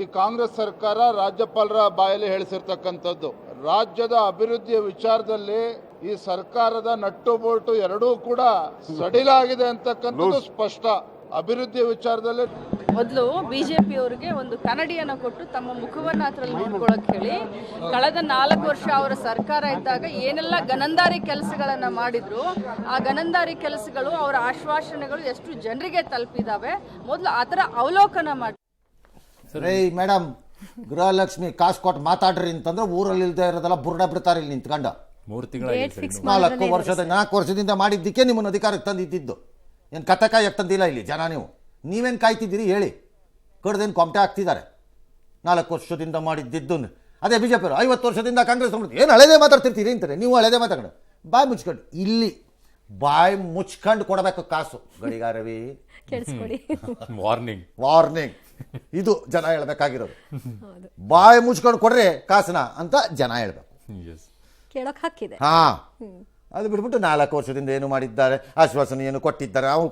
ಈ ಕಾಂಗ್ರೆಸ್ ಸರ್ಕಾರ ರಾಜ್ಯಪಾಲರ ಬಾಯಲ್ಲಿ ಹೇಳಿಸಿರ್ತಕ್ಕಂಥದ್ದು. ರಾಜ್ಯದ ಅಭಿವೃದ್ಧಿಯ ವಿಚಾರದಲ್ಲಿ ಈ ಸರ್ಕಾರದ ನಟ್ಟು ಬೋಲ್ಟು ಎರಡೂ ಕೂಡ ಸಡಿಲಾಗಿದೆ ಅಂತಕ್ಕಂಥದ್ದು ಸ್ಪಷ್ಟ. ಅಭಿವೃದ್ಧಿಯ ವಿಚಾರದಲ್ಲಿ ಮೊದಲು ಬಿಜೆಪಿಯವರಿಗೆ ಒಂದು ಕನ್ನಡಿಯನ್ನು ಕೊಟ್ಟು ತಮ್ಮ ಮುಖವನ್ನು ಅದರಲ್ಲಿ ನೋಡ್ಕೊಳ್ಳೋಕೆ ಹೇಳಿ, ಕಳೆದ 4 ವರ್ಷ ಅವರ ಸರ್ಕಾರ ಇದ್ದಾಗ ಏನೆಲ್ಲ ಗನಂದಾರಿ ಕೆಲಸಗಳನ್ನು ಮಾಡಿದ್ರು, ಆ ಗನಂದಾರಿ ಕೆಲಸಗಳು, ಅವರ ಆಶ್ವಾಸನೆಗಳು ಎಷ್ಟು ಜನರಿಗೆ ತಲುಪಿದಾವೆ, ಮೊದಲು ಅದರ ಅವಲೋಕನ ಮಾಡಿ. ಮೇಡಮ್, ಗೃಹಲಕ್ಷ್ಮಿ ಕಾಸು ಕೊಟ್ಟು ಮಾತಾಡ್ರಿ ಅಂತಂದ್ರೆ ಊರಲ್ಲಿ ಇಲ್ದೇ ಇರೋದೆಲ್ಲ ಬುರ್ಡ ಬಿಡ್ತಾರೆ ಇಲ್ಲಿ ನಿಂತ್ಕೊಂಡ. 3 ತಿಂಗಳ 4 ವರ್ಷದಿಂದ ಮಾಡಿದ್ದಕ್ಕೆ ನಿಮ್ಮನ್ನು ಅಧಿಕಾರಕ್ಕೆ ತಂದಿದ್ದು. ಏನು ಕಥಕಾಯಕ್ಕೆ ತಂದಿಲ್ಲ ಇಲ್ಲಿ ಜನ. ನೀವೇನು ಕಾಯ್ತಿದ್ದೀರಿ ಹೇಳಿ? ಕಡ್ದೇನು ಕೊಮಟೆ ಹಾಕ್ತಿದ್ದಾರೆ. 4 ವರ್ಷದಿಂದ ಮಾಡಿದ್ದಿದ್ದು ಅದೇ ಬಿಜೆಪಿ 50 ವರ್ಷದಿಂದ ಕಾಂಗ್ರೆಸ್ ಏನು ಹಳೆದೇ ಮಾತಾಡ್ತಿರ್ತೀರಿ ಅಂತಾರೆ. ನೀವು ಹಳೆದೇ ಮಾತಾಡ ಬಾಯಿ ಮುಚ್ಕೊಂಡು ಇಲ್ಲಿ ಬಾಯಿ ಮುಚ್ಕೊಂಡು ಕೊಡಬೇಕು ಕಾಸು. ಗಡಿಗಾರವಿ ವಾರ್ನಿಂಗ್ ಇದು ಜನ ಹೇಳ್ಬೇಕಾಗಿರೋದು. ಬಾಯಿ ಮುಚ್ಕೊಂಡು ಕೊಡ್ರೆ ಕಾಸನ ಅಂತ ಜನ ಹೇಳ್ಬೇಕು. ಹಾ, ಅದು ಬಿಟ್ಬಿಟ್ಟು 4 ವರ್ಷದಿಂದ ಏನು ಮಾಡಿದ್ದಾರೆ, ಆಶ್ವಾಸನೆ ಏನು ಕೊಟ್ಟಿದ್ದಾರೆ, ಅವ್ರು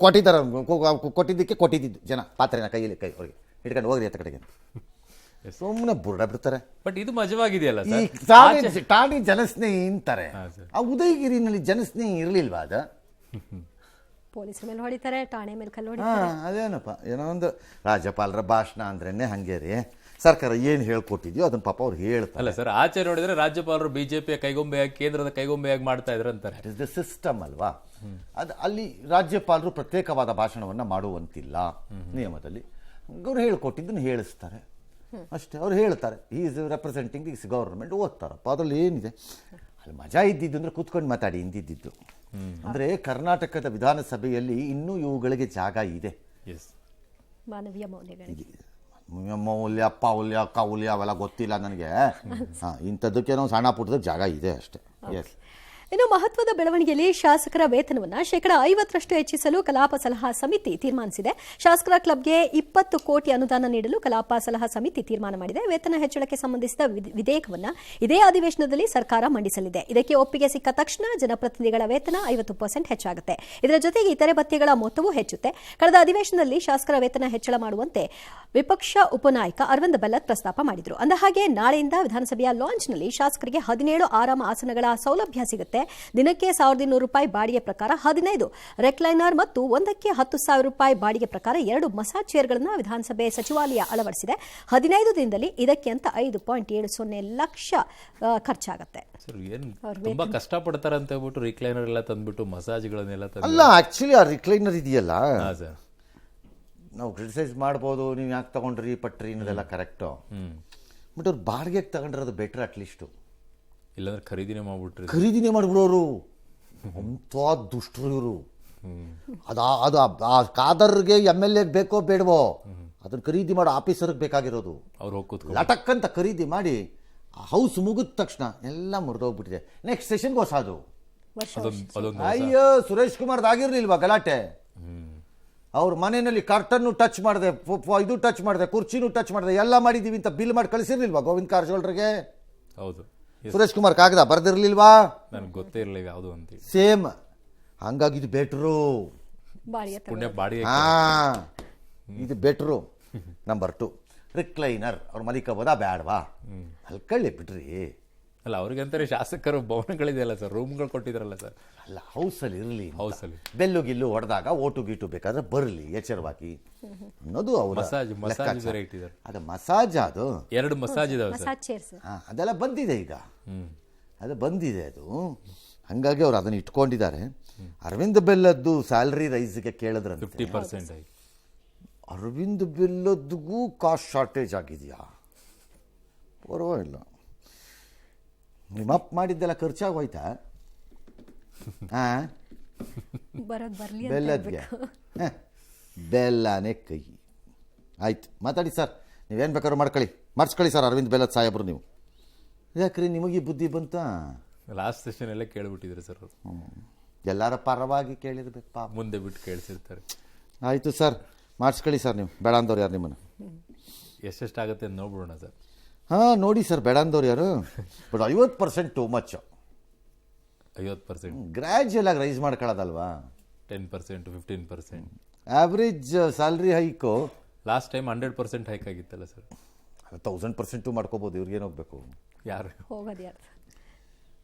ಕೊಟ್ಟಿದ್ದಕ್ಕೆ ಕೊಟ್ಟಿದ್ದು ಜನ ಪಾತ್ರೆನ ಕೈಯಲ್ಲಿ ಅವ್ರಿಗೆ ಹಿಡ್ಕೊಂಡು ಹೋಗ್ರಿ ಅಂತ ಕಡೆಗೆ ಸುಮ್ಮನೆ ಬುರ್ಡ ಬಿಡ್ತಾರೆ. ಬಟ್ ಇದು ಮಜವಾಗಿದೆಯಲ್ಲ ಈ ಠಾಣೆ ಜನಸ್ನೇಹಿ ಅಂತಾರೆ. ಆ ಉದಯಗಿರಿನಲ್ಲಿ ಜನಸ್ನೇಹಿ ಇರಲಿಲ್ವಾ? ಅದ ಪೊಲೀಸರ ಮೇಲೆ ಹೊಡಿತಾರೆ, ಠಾಣೆ ಮೇಲೆ ಕಲ್ಲು ಹೊಡಿತಾರೆ. ಅದೇನಪ್ಪ, ಏನೋ ಒಂದು ರಾಜ್ಯಪಾಲರ ಭಾಷಣ ಅಂದ್ರೇನೆ ಹಂಗೆ ರೀ. ಸರ್ಕಾರ ಏನು ಹೇಳ್ಕೊಟ್ಟಿದ್ಯೋ ಅದನ್ನ ಪಾಪ ಅವ್ರು ಹೇಳ್ತಾರೆ. ಅಲ್ಲ ಸರ್, ಆಚೆ ನೋಡಿದ್ರೆ ರಾಜ್ಯಪಾಲರು ಬಿಜೆಪಿಯ ಕೈಗೊಂಬೆಯಾಗಿ, ಕೇಂದ್ರದ ಕೈಗೊಂಬೆಯಾಗಿ ಮಾಡ್ತಾ ಇದ್ರು ಅಂತಾರೆ. ಇಟ್ ಇಸ್ ದ ಸಿಸ್ಟಮ್ ಅಲ್ವಾ? ಅದು ಅಲ್ಲಿ ರಾಜ್ಯಪಾಲರು ಪ್ರತ್ಯೇಕವಾದ ಭಾಷಣವನ್ನು ಮಾಡುವಂತಿಲ್ಲ ನಿಯಮದಲ್ಲಿ. ಅವ್ರು ಹೇಳ್ಕೊಟ್ಟಿದ್ದನ್ನು ಹೇಳಿಸ್ತಾರೆ ಅಷ್ಟೇ. ಅವ್ರು ಹೇಳ್ತಾರೆ ಈಸ್ ರೆಪ್ರೆಸೆಂಟಿಂಗ್ ದಿಸ್ ಗವರ್ಮೆಂಟ್, ಓದ್ತಾರಪ್ಪ. ಅದ್ರಲ್ಲಿ ಏನಿದೆ? ಅಲ್ಲಿ ಮಜಾ ಇದ್ದಿದ್ದು ಅಂದರೆ ಕೂತ್ಕೊಂಡು ಮಾತಾಡಿ ಇಂದಿದ್ದು. ಅಂದರೆ ಕರ್ನಾಟಕದ ವಿಧಾನಸಭೆಯಲ್ಲಿ ಇನ್ನೂ ಇವುಗಳಿಗೆ ಜಾಗ ಇದೆ. ಮಾನವೀಯ ಮೌಲ್ಯಗಳಿಗೆ ಮೌಲ್ಯ, ಪೌಲ್ಯ, ಕೌಲ್ಯ ಅವೆಲ್ಲ ಗೊತ್ತಿಲ್ಲ ನನಗೆ. ಇಂಥದ್ದಕ್ಕೇನೋ ಸಣ್ಣ ಪುಟ್ಟದ ಜಾಗ ಇದೆ ಅಷ್ಟೇ. ಎಸ್. ಇನ್ನು ಮಹತ್ವದ ಬೆಳವಣಿಗೆಯಲ್ಲಿ ಶಾಸಕರ ವೇತನವನ್ನು 50% ಹೆಚ್ಚಿಸಲು ಕಲಾಪ ಸಲಹಾ ಸಮಿತಿ ತೀರ್ಮಾನಿಸಿದೆ. ಶಾಸಕರ ಕ್ಲಬ್ಗೆ 20 ಕೋಟಿ ಅನುದಾನ ನೀಡಲು ಕಲಾಪ ಸಲಹಾ ಸಮಿತಿ ತೀರ್ಮಾನ ಮಾಡಿದೆ. ವೇತನ ಹೆಚ್ಚಳಕ್ಕೆ ಸಂಬಂಧಿಸಿದ ವಿಧೇಯಕವನ್ನು ಇದೇ ಅಧಿವೇಶನದಲ್ಲಿ ಸರ್ಕಾರ ಮಂಡಿಸಲಿದೆ. ಇದಕ್ಕೆ ಒಪ್ಪಿಗೆ ಸಿಕ್ಕ ತಕ್ಷಣ ಜನಪ್ರತಿನಿಧಿಗಳ ವೇತನ 50% ಹೆಚ್ಚಾಗುತ್ತೆ. ಇದರ ಜೊತೆಗೆ ಇತರೆ ಭತ್ಯೆಗಳ ಮೊತ್ತವೂ ಹೆಚ್ಚುತ್ತೆ. ಕಳೆದ ಅಧಿವೇಶನದಲ್ಲಿ ಶಾಸಕರ ವೇತನ ಹೆಚ್ಚಳ ಮಾಡುವಂತೆ ವಿಪಕ್ಷ ಉಪನಾಯಕ ಅರವಿಂದ್ ಬೆಲ್ಲದ್ ಪ್ರಸ್ತಾಪ ಮಾಡಿದರು. ಅಂದಹಾಗೆ ನಾಳೆಯಿಂದ ವಿಧಾನಸಭೆಯ ಲಾಂಚ್ನಲ್ಲಿ ಶಾಸಕರಿಗೆ 17 ಆರಾಮ ಆಸನಗಳ ಸೌಲಭ್ಯ ಸಿಗುತ್ತೆ. ದಿನಕ್ಕೆ 1200 ರೂಪಾಯಿ ಬಾಡಿಗೆ ಪ್ರಕಾರ 15 ರೆಕ್ಲೈನರ್ ಮತ್ತು ಒಂದಕ್ಕೆ 10,000 ರೂಪಾಯಿ ಬಾಡಿಗೆ ಪ್ರಕಾರ 2 ಮಸಾಜ್ ಚೇರ್ಗಳನ್ನು ವಿಧಾನಸಭೆ ಸಚಿವಾಲಯ ಅಳವಡಿಸಿದೆ. 15 ದಿನದಲ್ಲಿ ಇದಕ್ಕೆ ಅಂತ 5.70 ಲಕ್ಷ ಖರ್ಚಾಗುತ್ತೆ. ತುಂಬಾ ಕಷ್ಟಪಡ್ತಾರೆ ಅಂತ ಹೇಳ್ಬಿಟ್ಟು ರಿಕ್ಲೈನರ್ ಎಲ್ಲ ತಂದ್ಬಿಟ್ಟು ಮಸಾಜ್ಗಳನ್ನೆಲ್ಲ ಅಲ್ಲ, ಆಕ್ಚುಲಿ ಆ ರಿಕ್ಲೈನರ್ ಇದೆಯಲ್ಲ, ನಾವು ಕ್ರಿಟಿಸೈಸ್ ಮಾಡ್ಬೋದು, ನೀವು ಯಾಕೆ ತಗೊಂಡ್ರಿ ಪಟ್ರಿ ಅನ್ನೋದೆಲ್ಲ ಕರೆಕ್ಟು. ಬಟ್ ಅವ್ರು ಬಾಡಿಗೆಗೆ ತಗೊಂಡಿರೋದು ಬೆಟ್ರ್. ಅಟ್ಲೀಸ್ಟು ಇಲ್ಲಾಂದ್ರೆ ಖರೀದಿನೇ ಮಾಡಿಬಿಡೋರು. ಅಂಥ ದುಷ್ಟರು ಇವರು. ಅದು ಆ ಕಾದರ್ಗೆ MLA ಬೇಕೋ ಬೇಡವೋ ಅದನ್ನು ಖರೀದಿ ಮಾಡೋ ಆಫೀಸರ್ಗೆ ಬೇಕಾಗಿರೋದು. ಅವ್ರು ಲಟಕ್ ಅಂತ ಖರೀದಿ ಮಾಡಿ ಹೌಸ್ ಮುಗಿದ ತಕ್ಷಣ ಎಲ್ಲ ಮುರಿದೋಗ್ಬಿಟ್ಟಿದೆ. ನೆಕ್ಸ್ಟ್ ಸೆಷನ್ಗೆ ಹೊಸದು. ಅಯ್ಯೋ, ಸುರೇಶ್ ಕುಮಾರ್ದಾಗಿರ್ಲಿಲ್ವಾ ಗಲಾಟೆ? ಅವ್ರ ಮನೆಯಲ್ಲಿ ಕರ್ಟನ್ನು ಟಚ್ ಮಾಡಿದೆ, ಇದು ಟಚ್ ಮಾಡಿದೆ, ಕುರ್ಚಿನೂ ಟಚ್ ಮಾಡಿದೆ, ಎಲ್ಲ ಮಾಡಿದೀವಿ ಅಂತ ಬಿಲ್ ಮಾಡಿ ಕಳಿಸಿರ್ಲಿಲ್ವಾ ಗೋವಿಂದ ಕಾರಜೋಳರಿಗೆ? ಹೌದು. ಸುರೇಶ್ ಕುಮಾರ್ ಕಾಗದ ಬರ್ದಿರ್ಲಿಲ್ವಾ? ನನಗೆ ಗೊತ್ತೇ ಇರಲಿಲ್ಲ ಯಾವುದು ಅಂತ. ಸೇಮ್ ಹಂಗಾಗಿ ಇದು ಬೆಟ್ರು. ಇದು ಬೆಟ್ರು. ನಂಬರ್ 2 ರಿಕ್ಲೈನರ್, ಅವ್ರು ಮಲಿಕಬೋದಾ ಬೇಡವಾ, ಮಲ್ಕೊಳ್ಳಿ ಬಿಡ್ರಿ. ಅಲ್ಲ ಅವ್ರಿಗಂತಾರೆ ಶಾಸಕರು ಭವನಗಳಿದೆಯಲ್ಲ ಸರ್, ರೂಮ್ಗಳು ಕೊಟ್ಟಿದ್ದಾರಲ್ಲ ಸರ್. ಅಲ್ಲ ಹೌಸಲ್ಲಿ ಇರಲಿ, ಹೌಸಲ್ಲಿ ಬೆಲ್ಲು ಗಿಲ್ಲು ಹೊಡೆದಾಗ ಓಟು ಗೀಟು ಬೇಕಾದ್ರೆ ಬರಲಿ ಎಚ್ಚರವಾಗಿ ಅನ್ನೋದು ಅವರ ಮಸಾಜ್ ಬೇರೆ ಇಟ್ಟಿದ್ದಾರೆ. ಅದು ಮಸಾಜ್, ಅದು 2 ಮಸಾಜ್ ಇದಾವೆ ಸರ್. Massage chairs. ಅದೆಲ್ಲ ಬಂದಿದೆ ಈಗ, ಅದು ಬಂದಿದೆ. ಅದು ಹಂಗಾಗಿ ಅವ್ರು ಅದನ್ನು ಇಟ್ಕೊಂಡಿದ್ದಾರೆ. ಅರವಿಂದ್ ಬೆಲ್ಲದ್ದು ಸ್ಯಾಲ್ರಿ ರೈಸ್ಗೆ ಕೇಳಿದ್ರಂತೆ 50% ಆಗಿ. ಅರವಿಂದ್ ಬೆಲ್ಲದ್ದಿಗೂ ಕಾಸ್ಟ್ ಶಾರ್ಟೇಜ್ ಆಗಿದೆಯಾ? ಪರವಾಗಿಲ್ಲ, ನಿಮ್ಮ ಅಪ್ ಮಾಡಿದ್ದೆಲ್ಲ ಖರ್ಚಾಗೋಯ್ತಾ? ಬರೋದು ಬರಲಿ ಬೆಲ್ಲದ್ಗೆ ಬೆಲ್ಲನೇ ಕೈ. ಆಯ್ತು, ಮಾತಾಡಿ ಸರ್, ನೀವೇನು ಬೇಕಾದ್ರೂ ಮಾಡಿಸ್ಕೊಳ್ಳಿ ಸರ್ ಅರವಿಂದ್ ಬೆಲ್ಲದ ಸಾಹೇಬ್ರು. ನೀವು ಯಾಕ್ರಿ ನಿಮಗೆ ಬುದ್ಧಿ ಬಂತ? ಲಾಸ್ಟ್ ಸೆಷನ್ ಎಲ್ಲ ಕೇಳ್ಬಿಟ್ಟಿದ್ರು ಸರ್ ಅವರು. ಎಲ್ಲರ ಪರವಾಗಿ ಕೇಳಿರ್ಬೇಕು ಪಾಪ, ಮುಂದೆ ಬಿಟ್ಟು ಕೇಳಿಸಿರ್ತಾರೆ. ಆಯಿತು ಸರ್, ಮಾಡಿಸ್ಕೊಳ್ಳಿ ಸರ್. ನೀವು ಬೇಡ ಅಂದವ್ರು ಯಾರು ನಿಮ್ಮನ್ನು? ಎಷ್ಟೆಷ್ಟಾಗುತ್ತೆ ಅಂತ ನೋಡ್ಬಿಡೋಣ ಸರ್. ಹಾಂ ನೋಡಿ ಸರ್, ಬೇಡ ಅಂದವ್ರು ಯಾರು? But 50% too much. 50% ಗ್ರ್ಯಾಜುಯಲ್ ಆಗಿ ರೈಸ್ ಮಾಡ್ಕೊಳ್ಳೋದಲ್ವಾ? 10% 15%. Average salary hike last time 100% hike ಆಗಿತ್ತಲ್ಲ ಸರ್. 1000% ಮಾಡ್ಕೋಬೋದು. ಇವ್ರಿಗೇನು ಹೋಗ್ಬೇಕು? ಯಾರು ಹೋಗೋದು ಯಾರು?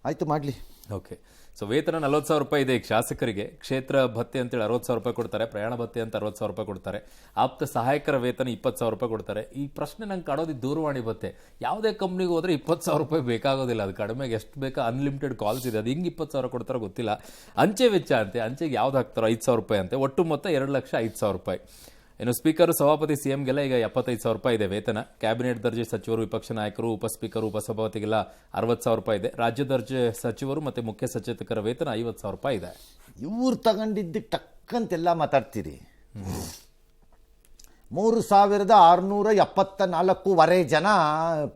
ಆಯಿತು, ಮಾಡಲಿ. ಓಕೆ. ಸೊ ವೇತನ 40,000 ರೂಪಾಯಿ ಇದೆ ಈಗ ಶಾಸಕರಿಗೆ. ಕ್ಷೇತ್ರ ಭತ್ಯೆ ಅಂತೇಳಿ 60,000 ರೂಪಾಯಿ ಕೊಡ್ತಾರೆ. ಪ್ರಯಾಣ ಭತ್ಯೆ ಅಂತ 60,000 ರೂಪಾಯಿ ಕೊಡ್ತಾರೆ. ಆಪ್ತ ಸಹಾಯಕರ ವೇತನ 20,000 ರೂಪಾಯಿ ಕೊಡ್ತಾರೆ. ಈ ಪ್ರಶ್ನೆ ನಂಗೆ ಕಾಡೋದು ದೂರವಾಣಿ ಭತ್ಯೆ. ಯಾವುದೇ ಕಂಪ್ನಿಗೆ ಹೋದ್ರೆ 20,000 ರೂಪಾಯಿ ಬೇಕಾಗೋದಿಲ್ಲ. ಅದು ಕಡಿಮೆಗೆ ಎಷ್ಟು ಬೇಕಾ ಅನ್ಲಿಮಿಟೆಡ್ ಕಾಲ್ಸ್ ಇದೆ. ಅದು ಹಿಂಗೆ 20,000 ಕೊಡ್ತಾರೋ ಗೊತ್ತಿಲ್ಲ. ಅಂಚೆ ವೆಚ್ಚ ಅಂತೆ, ಅಂಚೆಗೆ ಯಾವ್ದು ಹಾಕ್ತಾರೋ 5,000 ರೂಪಾಯಿ ಅಂತೆ. ಒಟ್ಟು ಮೊತ್ತ 2,05,000 ರೂಪಾಯಿ. ಇನ್ನು ಸ್ಪೀಕರ್, ಸಭಾಪತಿ, ಸಿಎಂಗೆಲ್ಲ ಈಗ 75,000 ರೂಪಾಯಿ ಇದೆ ವೇತನ. ಕ್ಯಾಬಿನೆಟ್ ದರ್ಜೆ ಸಚಿವರು, ವಿಪಕ್ಷ ನಾಯಕರು, ಉಪಸ್ಪೀಕರು, ಉಪಸಭಾಪತಿಗೆಲ್ಲ 60,000 ರೂಪಾಯಿ ಇದೆ. ರಾಜ್ಯ ದರ್ಜೆ ಸಚಿವರು ಮತ್ತು ಮುಖ್ಯ ಸಚೇತಕರ ವೇತನ 50,000 ರೂಪಾಯಿ ಇದೆ. ಇವ್ರು ತಗೊಂಡಿದ್ದಕ್ಕೆ ಟಕ್ಕಂತೆಲ್ಲ ಮಾತಾಡ್ತೀರಿ. 3,674 ಜನ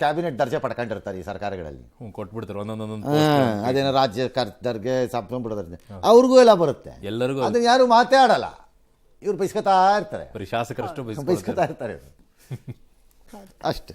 ಕ್ಯಾಬಿನೆಟ್ ದರ್ಜೆ ಪಡ್ಕೊಂಡಿರ್ತಾರೆ ಈ ಸರ್ಕಾರಗಳಲ್ಲಿ. ಕೊಟ್ಬಿಡ್ತಾರೆ ಒಂದೊಂದೊಂದೊಂದು. ಅದೇನೋ ರಾಜ್ಯ ಕರ್ತರ್ಗೆ ಬಿಡೋದ್ರೆ ಅವ್ರಿಗೂ ಎಲ್ಲ ಬರುತ್ತೆ, ಎಲ್ಲರಿಗೂ. ಅದನ್ನ ಯಾರು ಮಾತಾಡಲ್ಲ. ಇವ್ರು ಬೈಸ್ಕೊತಾ ಇರ್ತಾರೆ, ಶಾಸಕರಷ್ಟು ಬೈಸ್ಕೊತಾ ಇರ್ತಾರೆ ಅಷ್ಟೇ.